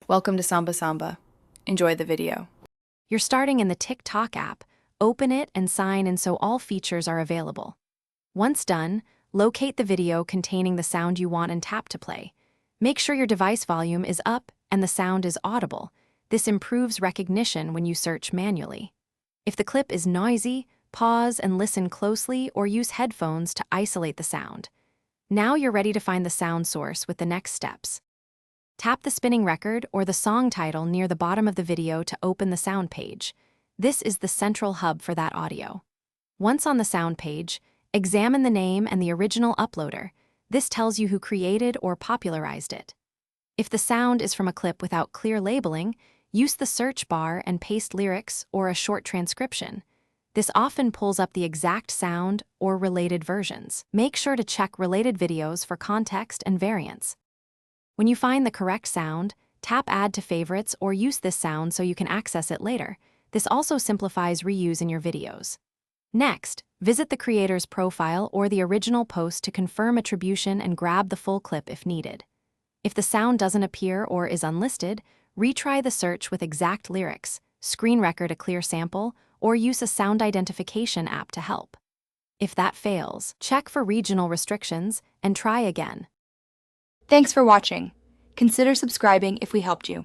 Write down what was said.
Welcome to Samba Samba. Enjoy the video. You're starting in the TikTok app. Open it and sign in so all features are available. Once done, locate the video containing the sound you want and tap to play. Make sure your device volume is up and the sound is audible. This improves recognition when you search manually. If the clip is noisy, pause and listen closely or use headphones to isolate the sound. Now you're ready to find the sound source with the next steps. Tap the spinning record or the song title near the bottom of the video to open the sound page. This is the central hub for that audio. Once on the sound page, examine the name and the original uploader. This tells you who created or popularized it. If the sound is from a clip without clear labeling, use the search bar and paste lyrics or a short transcription. This often pulls up the exact sound or related versions. Make sure to check related videos for context and variants. When you find the correct sound, tap Add to Favorites or use this sound so you can access it later. This also simplifies reuse in your videos. Next, visit the creator's profile or the original post to confirm attribution and grab the full clip if needed. If the sound doesn't appear or is unlisted, retry the search with exact lyrics, screen record a clear sample, or use a sound identification app to help. If that fails, check for regional restrictions and try again. Thanks for watching. Consider subscribing if we helped you.